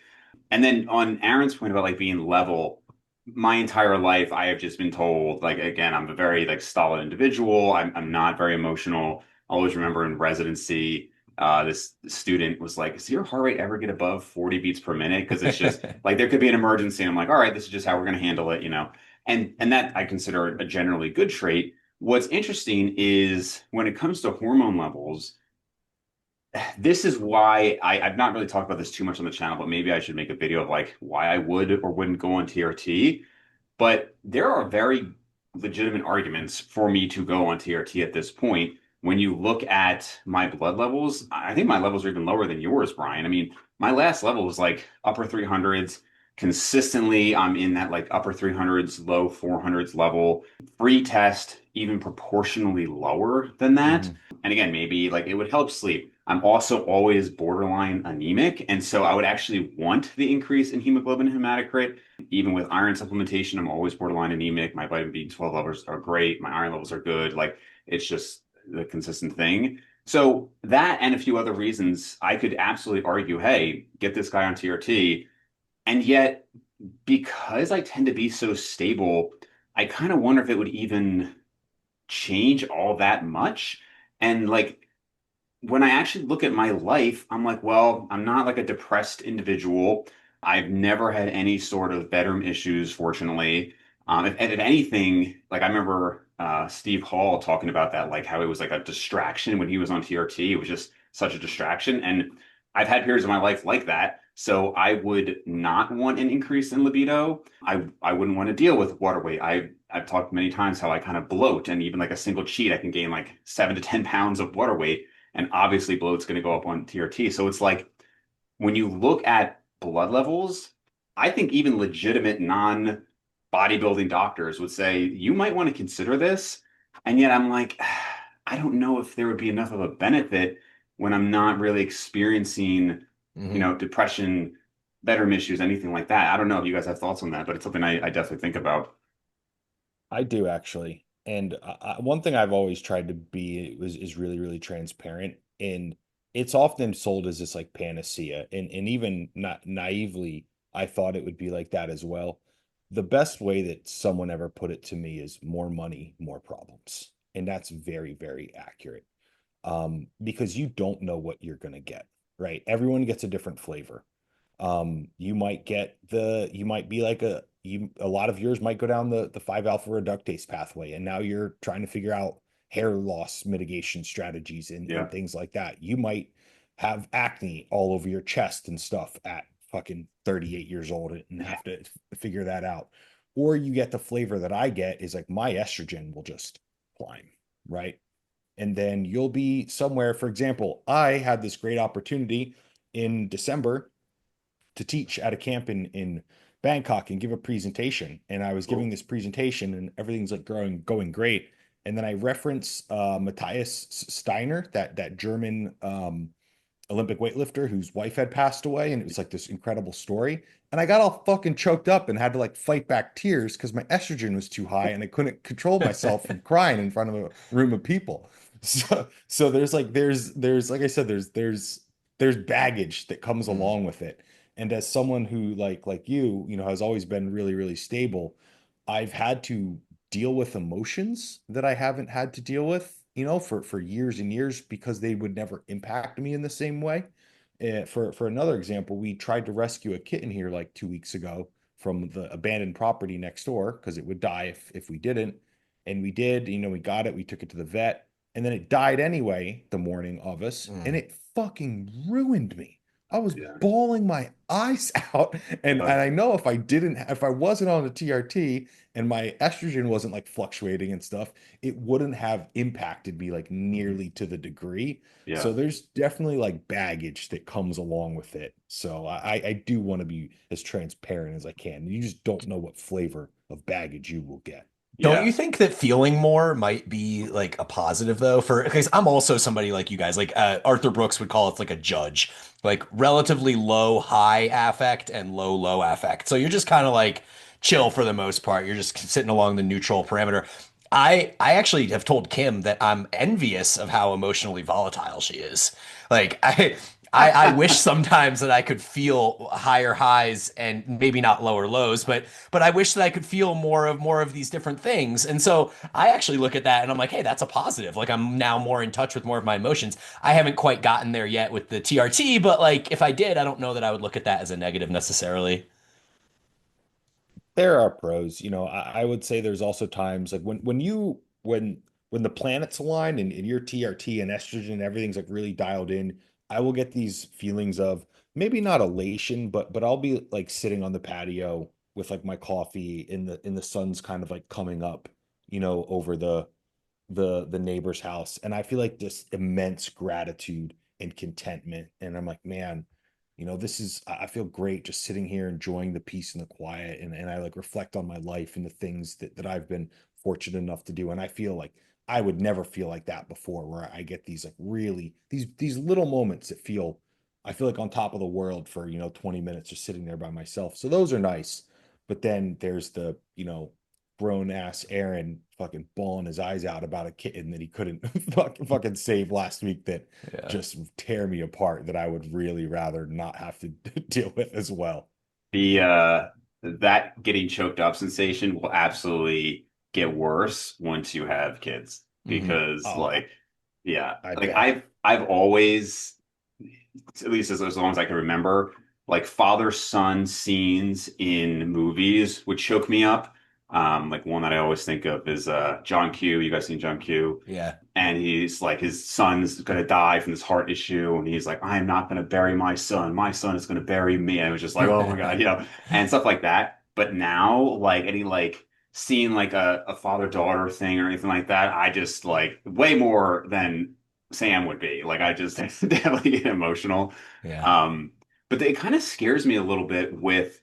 And then on Aaron's point about like being level, my entire life I have just been told, like again, I'm a very like stolid individual. I'm not very emotional. I always remember in residency, this student was like, "Does your heart rate ever get above 40 beats per minute?" Because it's just like there could be an emergency. And I'm like, all right, this is just how we're gonna handle it, you know. And that I consider a generally good trait. What's interesting is when it comes to hormone levels, this is why I've not really talked about this too much on the channel, but maybe I should make a video of like why I would or wouldn't go on TRT. But there are very legitimate arguments for me to go on TRT at this point. When you look at my blood levels, I think my levels are even lower than yours, Brian. I mean, my last level was like upper 300s. Consistently, I'm in that like upper 300s, low 400s level. Free test, even proportionally lower than that. Mhm. And again, maybe like it would help sleep. I'm also always borderline anemic. And so I would actually want the increase in hemoglobin and hematocrit. Even with iron supplementation, I'm always borderline anemic. My vitamin B12 levels are great. My iron levels are good. Like it's just the consistent thing. So that and a few other reasons, I could absolutely argue, hey, get this guy on TRT. And yet, because I tend to be so stable, I kind of wonder if it would even change all that much. And like when I actually look at my life, I'm like, well, I'm not like a depressed individual. I've never had any sort of bedroom issues, fortunately. If anything, like I remember Steve Hall talking about that, like how it was like a distraction when he was on TRT. It was just such a distraction. And I've had periods of my life like that. So I would not want an increase in libido. I wouldn't want to deal with water weight. I've talked many times how I kind of bloat, and even like a single cheat, I can gain like 7 to 10 pounds of water weight, and obviously bloat's going to go up on TRT. So it's like when you look at blood levels, I think even legitimate non bodybuilding doctors would say you might want to consider this. And yet I'm like, I don't know if there would be enough of a benefit when I'm not really experiencing, Hmm. depression, bedroom issues, anything like that. I don't know if you guys have thoughts on that, but it's something I definitely think about. I do actually. And one thing I've always tried to be is really, really transparent. And it's often sold as this like panacea. And even not naively, I thought it would be like that as well. The best way that someone ever put it to me is more money, more problems. And that's very, very accurate. Because you don't know what you're going to get, right? Everyone gets a different flavor. You might be like a lot of yours might go down the 5 alpha reductase pathway, and now you're trying to figure out hair loss mitigation strategies and Yeah. things like that. You might have acne all over your chest and stuff at fucking 38 years old and Yeah. have to figure that out. Or you get the flavor that I get is like my estrogen will just climb, right? And then you'll be somewhere. For example, I had this great opportunity in December to teach at a camp in Bangkok and give a presentation. And I was giving Cool. this presentation and everything's like going great. And then I reference Matthias Steiner, that German Olympic weightlifter whose wife had passed away, and it was like this incredible story. And I got all fucking choked up and had to like fight back tears because my estrogen was too high and I couldn't control myself from crying in front of a room of people. So there's like I said, there's baggage that comes Mm. along with it. And as someone who like you know, has always been really, really stable, I've had to deal with emotions that I haven't had to deal with, you know, for years and years because they would never impact me in the same way. For another example, we tried to rescue a kitten here like 2 weeks ago from the abandoned property next door because it would die if we didn't. And we did, you know, we got it, we took it to the vet, and then it died anyway the morning of us, and Mm. it fucking ruined me. I was Yeah. bawling my eyes out. And Uh, I know if I wasn't on the TRT and my estrogen wasn't like fluctuating and stuff, it wouldn't have impacted me like nearly to the degree. yeah. So there's definitely like baggage that comes along with it. So I do want to be as transparent as I can. You just don't know what flavor of baggage you will get. Don't Yeah. you think that feeling more might be like a positive though? For because I'm also somebody like you guys, like Arthur Brooks would call it like a judge, like relatively low high affect and low affect. So you're just kind of like chill for the most part. You're just sitting along the neutral parameter. I actually have told Kim that I'm envious of how emotionally volatile she is. Like I wish sometimes that I could feel higher highs and maybe not lower lows, but I wish that I could feel more of these different things. And so I actually look at that and I'm like, hey, that's a positive. Like I'm now more in touch with more of my emotions. I haven't quite gotten there yet with the TRT, but like if I did, I don't know that I would look at that as a negative necessarily. There are pros. I would say there's also times like when the planets align and your TRT and estrogen and everything's like really dialed in, I will get these feelings of maybe not elation, but I'll be like sitting on the patio with like my coffee in the sun's kind of like coming up, over the neighbor's house, and I feel like this immense gratitude and contentment, and I'm like, man, this is I feel great just sitting here enjoying the peace and the quiet, and I like reflect on my life and the things that I've been fortunate enough to do, and I feel like I would never feel like that before, where I get these like really these little moments that I feel like on top of the world for 20 minutes just sitting there by myself. So those are nice. But then there's the grown ass Aaron fucking bawling his eyes out about a kitten that he couldn't fucking save last week, that Yeah. just tear me apart, that I would really rather not have to deal with as well. The that getting choked up sensation will absolutely get worse once you have kids Hmm. because Oh, like yeah, I like bet. I've always, at least as long as I can remember, like father-son scenes in movies would choke me up. Like one that I always think of is John Q. You guys seen John Q? Yeah. And he's like his son's gonna die from this heart issue, and he's like, I'm not gonna bury my son. My son is gonna bury me. And it was just like, oh my God, and stuff like that. But now, like any like seeing like a father-daughter thing or anything like that, I just like way more than Sam would be. Like I just definitely get emotional. Yeah. Um, but it kind of scares me a little bit with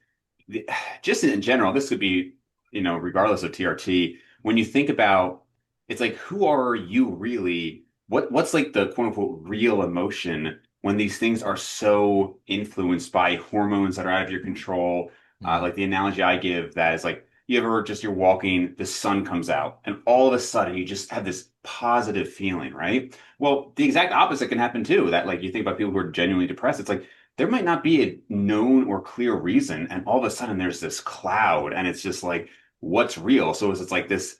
the, just in general, this could be, regardless of TRT, when you think about it's like who are you really? What's like the quote unquote real emotion when these things are so influenced by hormones that are out of your control? Mm. Like the analogy I give that is like you ever just you're walking, the sun comes out, and all of a sudden you just have this positive feeling, right? Well, the exact opposite can happen too. That like you think about people who are genuinely depressed, it's like there might not be a known or clear reason, and all of a sudden there's this cloud, and it's just like what's real? So it's like this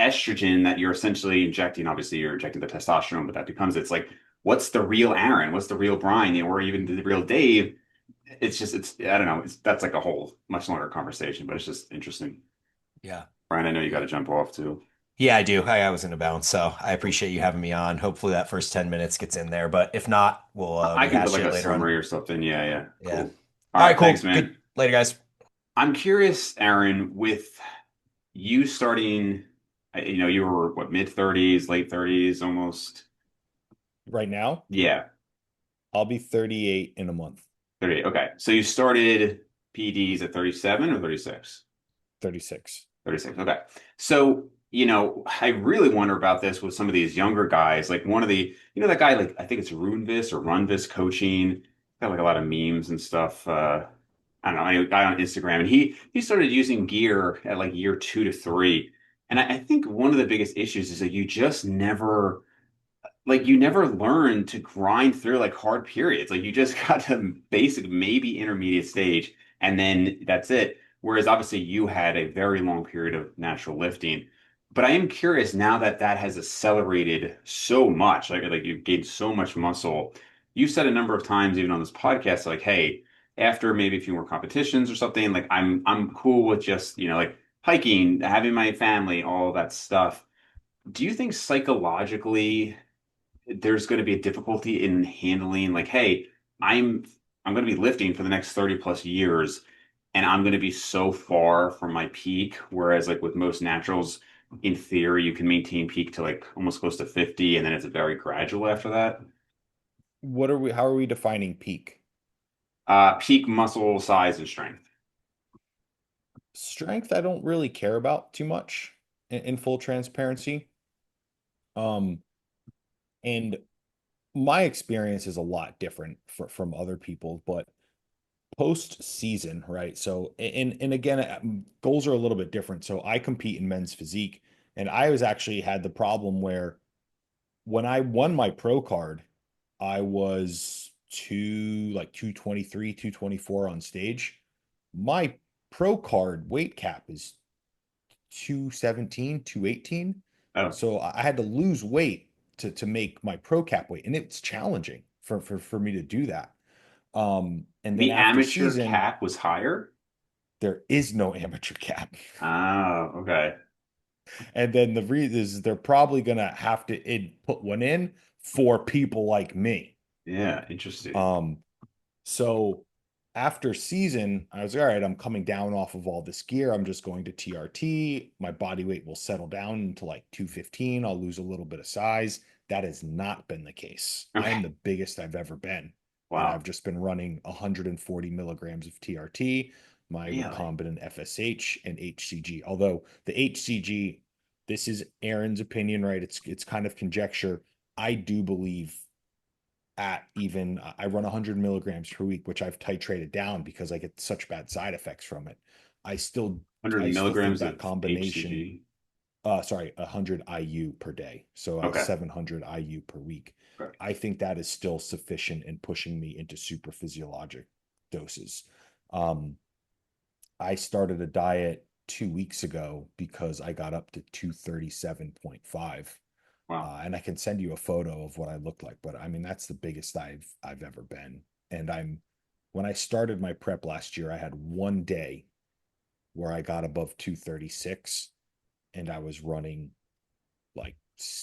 estrogen that you're essentially injecting. Obviously, you're injecting the testosterone, but that becomes it's like, what's the real Aaron? What's the real Bryan? Or even the real Dave? It's I don't know. That's like a whole much longer conversation, but it's just interesting. Yeah. Brian, I know you got to jump off too. Yeah, I do. I was in a bounce, so I appreciate you having me on. Hopefully that first 10 minutes gets in there, but if not, we'll I can put rehash like it a later on. summary or something. Yeah, yeah, Yeah. cool. All All right, right, thanks, cool. man. Good. Later, guys. I'm curious, Aaron, with you starting, you were what, mid 30s, late 30s, almost. Right now, Yeah, I'll be 38 in a month. 38. Okay. So you started PEDs at 37 or 36? 36. 36. Okay. So, I really wonder about this with some of these younger guys. Like one of the, that guy, like I think it's Runvis or Runvis coaching, got like a lot of memes and stuff. I don't know, a guy on Instagram, and he started using gear at like year 2 to 3. And I think one of the biggest issues is that you never learn to grind through like hard periods. Like you just got to basic, maybe intermediate stage, and then that's it. Whereas obviously you had a very long period of natural lifting. But I am curious now that that has accelerated so much, like you've gained so much muscle. You've said a number of times, even on this podcast, like, hey, after maybe a few more competitions or something, like I'm cool with just, like hiking, having my family, all that stuff. Do you think psychologically there's going to be a difficulty in handling like, hey, I'm I'm going to be lifting for the next 30 plus years and I'm going to be so far from my peak, whereas like with most naturals, in theory, you can maintain peak to like almost close to 50 and then it's very gradual after that. How are we defining peak? Peak muscle size and strength. Strength, I don't really care about too much. in full transparency. Um, and my experience is a lot different from other people, but post season, right? So, and again, goals are a little bit different. So I compete in men's physique, and I was actually had the problem where when I won my pro card, I was like 223, 224 on stage. My pro card weight cap is 217, 218. Oh, So I had to lose weight to make my pro cap weight. And it's challenging for me to do that. And then the after amateur season, cap was higher? there is no amateur cap. Oh, okay. And then the reason is they're probably gonna have to put one in for people like me. Yeah, interesting. Um, So after season, I was all right, I'm coming down off of all this gear. I'm just going to TRT. My body weight will settle down into like 215. I'll lose a little bit of size. That has not been the case. I am Okay. the biggest I've ever been. And I've Wow. just been running 140 milligrams of TRT, my Really? recombinant FSH, and HCG. Although the HCG, this is Aaron's opinion, right? It's kind of conjecture. I do believe at even I run 100 milligrams per week, which I've titrated down because I get such bad side effects from it. I still 100 I still think milligrams that of combination, HCG. sorry, 100 IU per day, so Okay. 700 IU per week. Okay. I think that is still sufficient in pushing me into super physiologic doses. Um, I started a diet 2 weeks ago because I got up to 237.5. Wow. And I can send you a photo of what I look like. But I mean, that's the biggest I've ever been. And when I started my prep last year, I had one day where I got above 236 and I was running like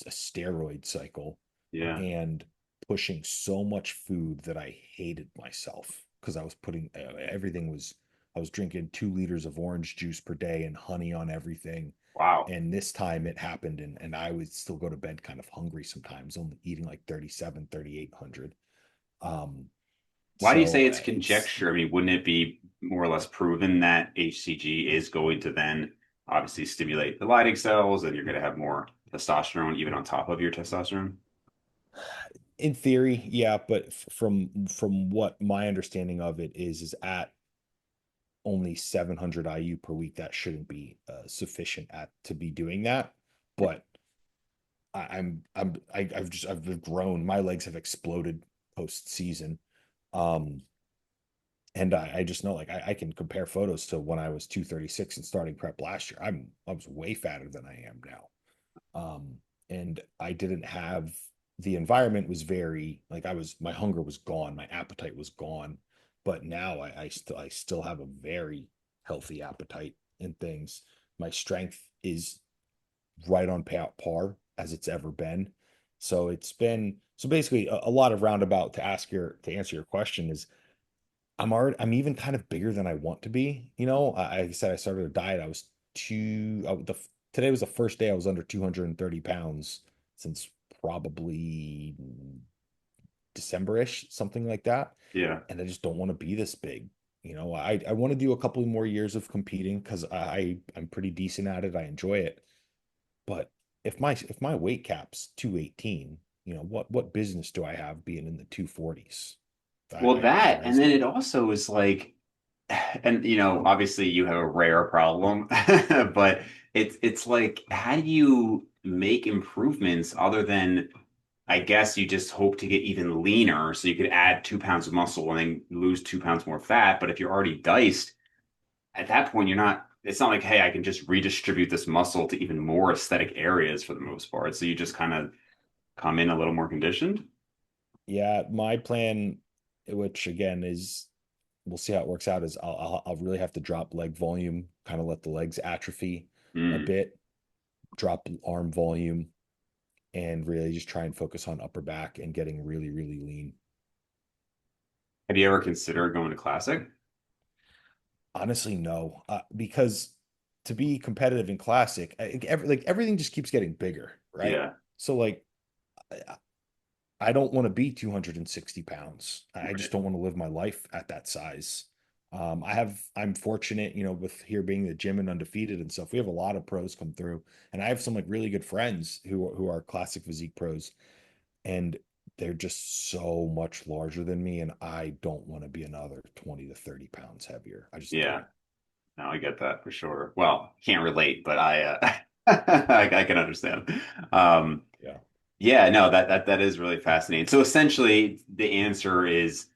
a steroid cycle Yeah. and pushing so much food that I hated myself because I was putting everything was I was drinking 2 liters of orange juice per day and honey on everything. Wow. And this time it happened, and I would still go to bed kind of hungry sometimes, only eating like 37, 3,800. Um, Why do you say so it's it's conjecture? I mean, wouldn't it be more or less proven that HCG is going to then obviously stimulate the Leydig cells and you're going to have more testosterone even on top of your testosterone? in theory, yeah, but from what my understanding of it is at only 700 IU per week, that shouldn't be sufficient at to be doing that. But I've grown. My legs have exploded post season. Um, and I just know like I can compare photos to when I was 236 and starting prep last year. I was way fatter than I am now. And I didn't have the environment was very like my hunger was gone, my appetite was gone. But now I still have a very healthy appetite and things. My strength is right on par as it's ever been. So it's been so basically a lot of roundabout to answer your question is I'm even kind of bigger than I want to be. I said I started a diet. I was today was the first day I was under 230 pounds since probably December-ish, something like that. Yeah. And I just don't want to be this big. I want to do a couple more years of competing because I'm pretty decent at it. I enjoy it. But if my weight cap's 218, what business do I have being in the 240s? Well, There that, and then isn't. it also is like, and obviously you have a rare problem, but it's like, how do you make improvements other than, I guess you just hope to get even leaner so you could add 2 pounds of muscle and then lose 2 pounds more fat. But if you're already diced, at that point it's not like, hey, I can just redistribute this muscle to even more aesthetic areas for the most part. So you just kind of come in a little more conditioned. Yeah, my plan, which again is we'll see how it works out, is I'll really have to drop leg volume, kind of let the legs atrophy a Mm. bit, drop arm volume, and really just try and focus on upper back and getting really, really lean. Have you ever considered going to classic? Honestly, no, because to be competitive in classic, like everything just keeps getting bigger, right? Yeah. So like I don't want to be 260 pounds. I just Right. don't want to live my life at that size. I'm fortunate, with here being the gym and undefeated and stuff. We have a lot of pros come through, and I have some like really good friends who are classic physique pros, and they're just so much larger than me, and I don't want to be another 20 to 30 pounds heavier. I just Yeah. don't. No, I get that for sure. Well, can't relate, but I can understand. Um, Yeah. yeah, no, that is really fascinating. So essentially, the answer is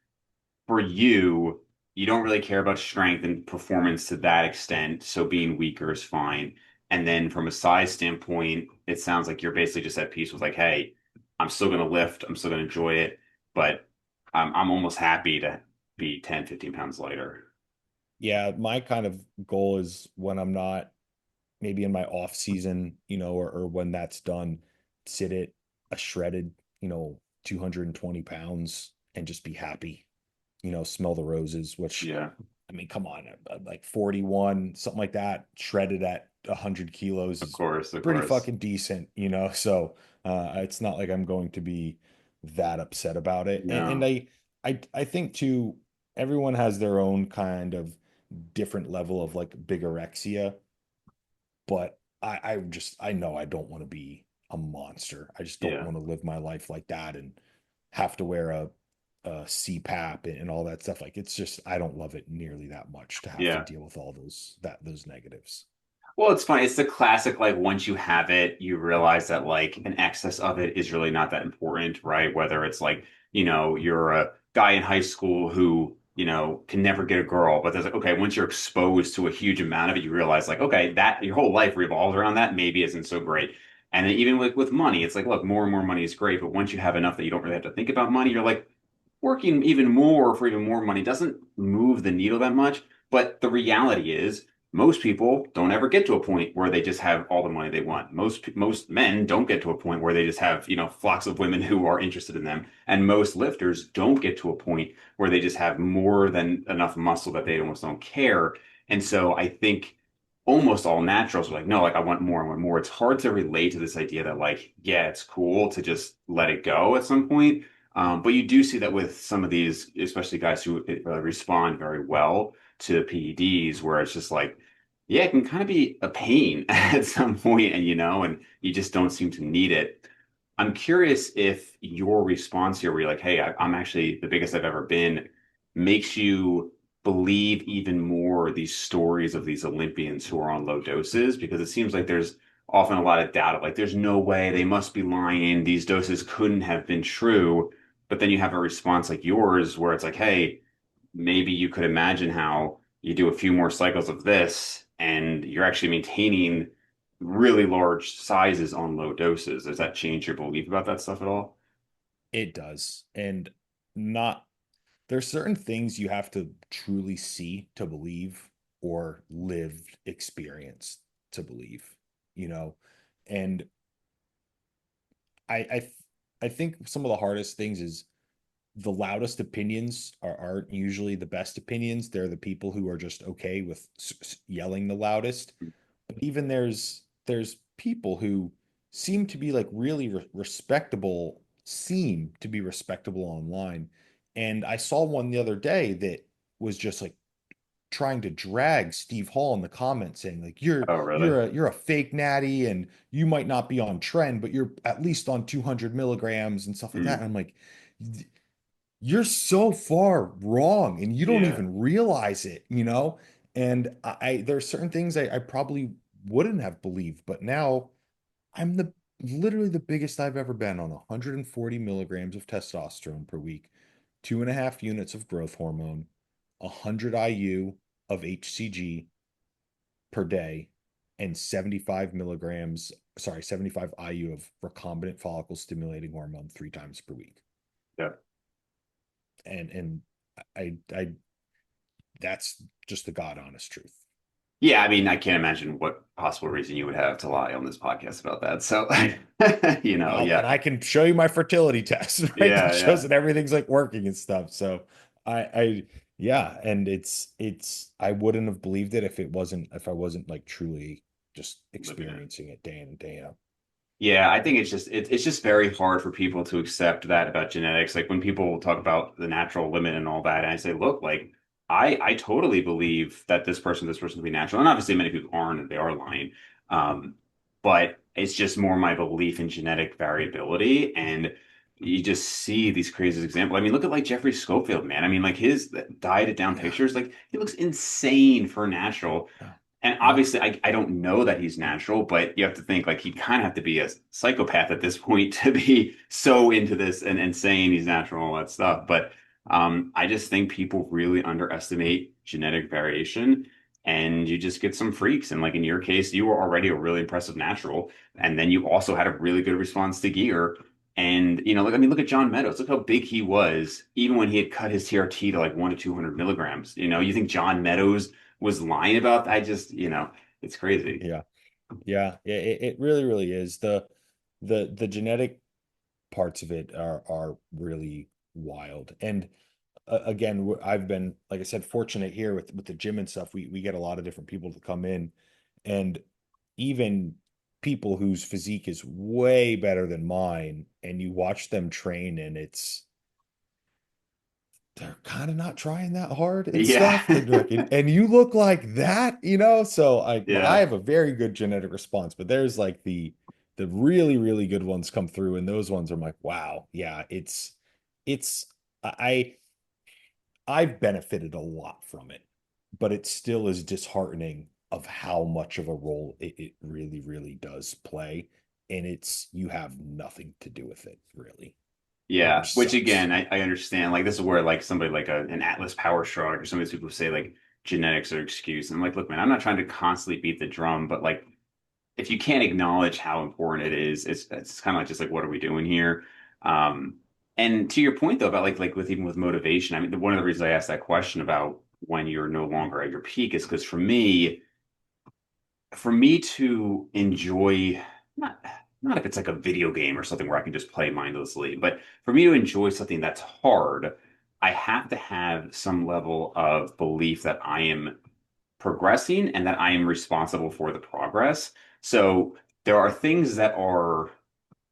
for you, you don't really care about strength and performance to that extent, so being weaker is fine. And then from a size standpoint, it sounds like you're basically just at peace with like, hey, I'm still gonna lift, I'm still gonna enjoy it, but I'm almost happy to be 10, 15 pounds lighter. Yeah, my kind of goal is when I'm not maybe in my off season, or when that's done, sit at a shredded, 220 pounds and just be happy, smell the roses, which, Yeah, I mean, come on, like 41, something like that, shredded at 100 kilos of is course, of pretty course. fucking decent, so it's not like I'm going to be that upset about it. And No. I think too, everyone has their own kind of different level of like bigorexia, but I know I don't want to be a monster. I just don't Yeah. want to live my life like that and have to wear a CPAP and all that stuff. Like it's just I don't love it nearly that much to have to Yeah. deal with all those negatives. Well, it's funny. It's the classic, like, once you have it, you realize that, like, an excess of it is really not that important, right? Whether it's like, you're a guy in high school who, can never get a girl, but there's like, okay, once you're exposed to a huge amount of it, you realize, like, okay, that your whole life revolves around that maybe isn't so great. And then even with money, it's like, look, more and more money is great, but once you have enough that you don't really have to think about money, you're like, working even more for even more money doesn't move the needle that much. But the reality is, most people don't ever get to a point where they just have all the money they want. Most men don't get to a point where they just have, flocks of women who are interested in them. And most lifters don't get to a point where they just have more than enough muscle that they almost don't care. And so I think almost all naturals are like, no, like I want more. It's hard to relate to this idea that like, yeah, it's cool to just let it go at some point. But you do see that with some of these, especially guys who respond very well to PEDs, where it's just like, yeah, it can kind of be a pain at some point, and you just don't seem to need it. I'm curious if your response here, where you're like, hey, I'm actually the biggest I've ever been, makes you believe even more these stories of these Olympians who are on low doses, because it seems like there's often a lot of doubt of like, there's no way they must be lying. These doses couldn't have been true. But then you have a response like yours where it's like, hey, maybe you could imagine how you do a few more cycles of this and you're actually maintaining really large sizes on low doses. Does that change your belief about that stuff at all? It does. And not there's certain things you have to truly see to believe or lived experience to believe, you know. And I I I think some of the hardest things is the loudest opinions aren't usually the best opinions. They're the people who are just okay with yelling the loudest. But even there's people who seem to be like really respectable, seem to be respectable online. And I saw one the other day that was just like trying to drag Steve Hall in the comments saying like you're Oh, really? you're a fake natty and you might not be on trend, but you're at least on 200 milligrams and stuff like that. Mm, And I'm like, you're so far wrong and you don't yeah, even realize it. And there are certain things I probably wouldn't have believed, but now I'm literally the biggest I've ever been on 140 milligrams of testosterone per week, 2.5 units of growth hormone, 100 IU of HCG per day, and 75 milligrams, sorry, 75 IU of recombinant follicle stimulating hormone 3 times per week. yeah. And I that's just the God honest truth. Yeah, I mean, I can't imagine what possible reason you would have to lie on this podcast about that. So, Well, and yeah, I can show you my fertility test, right? That yeah, shows yeah. that everything's like working and stuff. So I yeah, and I wouldn't have believed it if I wasn't like truly just Living it. experiencing it day in and day out. Yeah, I think it's just very hard for people to accept that about genetics. Like when people talk about the natural limit and all that, and I say, look, like I totally believe that this person will be natural, and obviously many people aren't, and they are lying. Um, but it's just more my belief in genetic variability, and you just see these crazy examples. I mean, look at like Jeffrey Schofield, man. I mean, like his dieted down Yeah. pictures, like he looks insane for natural. Yeah. And Yep. obviously, I don't know that he's natural, but you have to think like he kind of have to be a psychopath at this point to be so into this and saying he's natural and all that stuff. But I just think people really underestimate genetic variation, and you just get some freaks. And like in your case, you were already a really impressive natural, and then you also had a really good response to gear. And like I mean, look at John Meadows. Look how big he was, even when he had cut his TRT to like 1 to 200 milligrams. You think John Meadows was lying about? I just, it's crazy. Yeah. Yeah. It really, really is. The genetic parts of it are really wild. And again, I've been, like I said, fortunate here with the gym and stuff. We get a lot of different people to come in, and even people whose physique is way better than mine, and you watch them train, and they're kind of not trying that hard and Yeah. stuff. And you're like, and you look like that, So I Yeah. have a very good genetic response, but there's like the really, really good ones come through, and those ones are like, wow, yeah, it's I I've benefited a lot from it, but it still is disheartening of how much of a role it really, really does play. And you have nothing to do with it, really, Yeah. which Which sucks. again, I understand. Like this is where like somebody like an Atlas Power Shrug or some of these people say like genetics are excuse. And I'm like, look, man, I'm not trying to constantly beat the drum, but like if you can't acknowledge how important it is, it's kind of like just like what are we doing here? Um, and to your point though about like with even with motivation, I mean, one of the reasons I asked that question about when you're no longer at your peak is because for me to enjoy not not if it's like a video game or something where I can just play mindlessly, but for me to enjoy something that's hard, I have to have some level of belief that I am progressing and that I am responsible for the progress. So there are things that are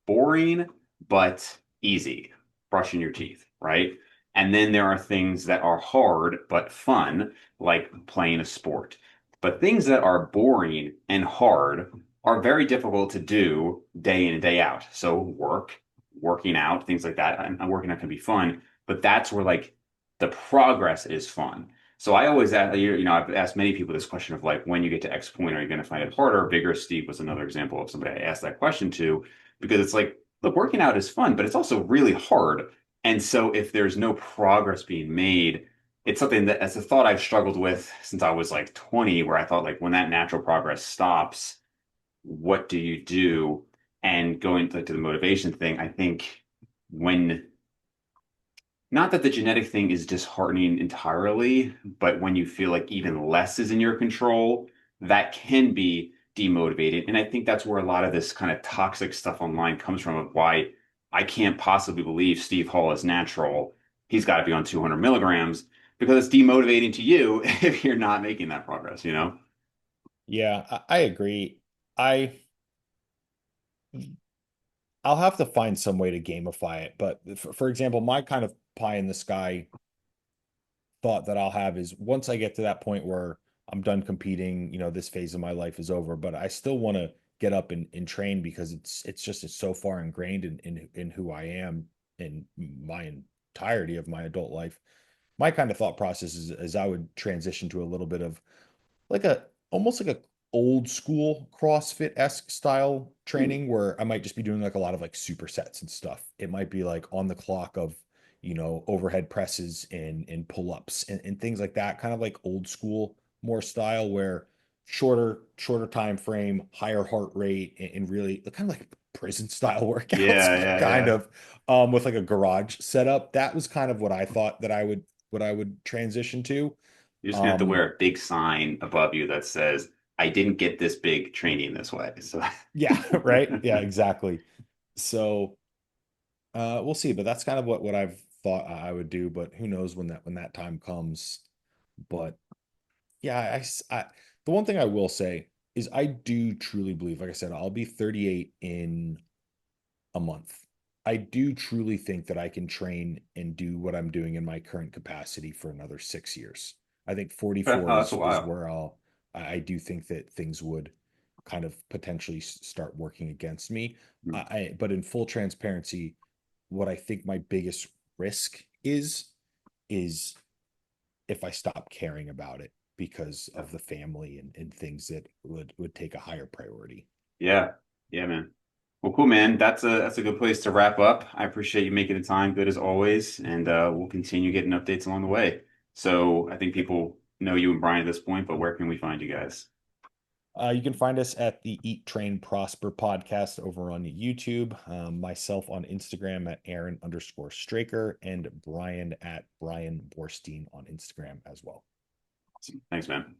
boring but easy, brushing your teeth, right? And then there are things that are hard but fun, like playing a sport. But things that are boring and hard are very difficult to do day in and day out. So working out, things like that. And working out can be fun, but that's where like the progress is fun. So I always ask, I've asked many people this question of like, when you get to X point, are you going to find it harder? Bigger Steve was another example of somebody I asked that question to, because it's like, look, working out is fun, but it's also really hard. And so if there's no progress being made, it's something that as a thought I've struggled with since I was like 20, where I thought like when that natural progress stops, what do you do? And going to the motivation thing, I think when not that the genetic thing is disheartening entirely, but when you feel like even less is in your control, that can be demotivating. And I think that's where a lot of this kind of toxic stuff online comes from of why I can't possibly believe Steve Hall is natural. He's got to be on 200 milligrams because it's demotivating to you if you're not making that progress? Yeah, I agree. I I'll have to find some way to gamify it, but for example, my kind of pie in the sky thought that I'll have is once I get to that point where I'm done competing, this phase of my life is over, but I still want to get up and train because it's so far ingrained in who I am in my entirety of my adult life. My kind of thought process is I would transition to a little bit of like a almost like a old school CrossFit-esque style Ooh, training where I might just be doing like a lot of like supersets and stuff. It might be like on the clock of, overhead presses and pull-ups and things like that, kind of like old school more style where shorter time frame, higher heart rate, and really kind of like prison style workouts, yeah, but yeah, kind yeah. of with like a garage setup. That was kind of what I thought that I would transition to. You're just gonna have to Um, wear a big sign above you that says, I didn't get this big training this way. So Yeah, right. Yeah, exactly. So we'll see, but that's kind of what I've thought I would do, but who knows when that time comes. But yeah, the one thing I will say is I do truly believe, like I said, I'll be 38 in a month. I do truly think that I can train and do what I'm doing in my current capacity for another 6 years. I think Oh, 44 that's a is while. where I do think that things would kind of potentially start working against me. Mm. But in full transparency, what I think my biggest risk is if I stop caring about it because Yeah. of the family and things that would take a higher priority. Yeah. Yeah, man. Well, cool, man. That's a good place to wrap up. I appreciate you making the time, good as always, and we'll continue getting updates along the way. So I think people know you and Brian at this point, but where can we find you guys? You can find us at the Eat Train Prosper podcast over on YouTube. Myself on Instagram at Aaron_Straker and Brian at Bryan Boorstein on Instagram as well. Awesome. Thanks, man.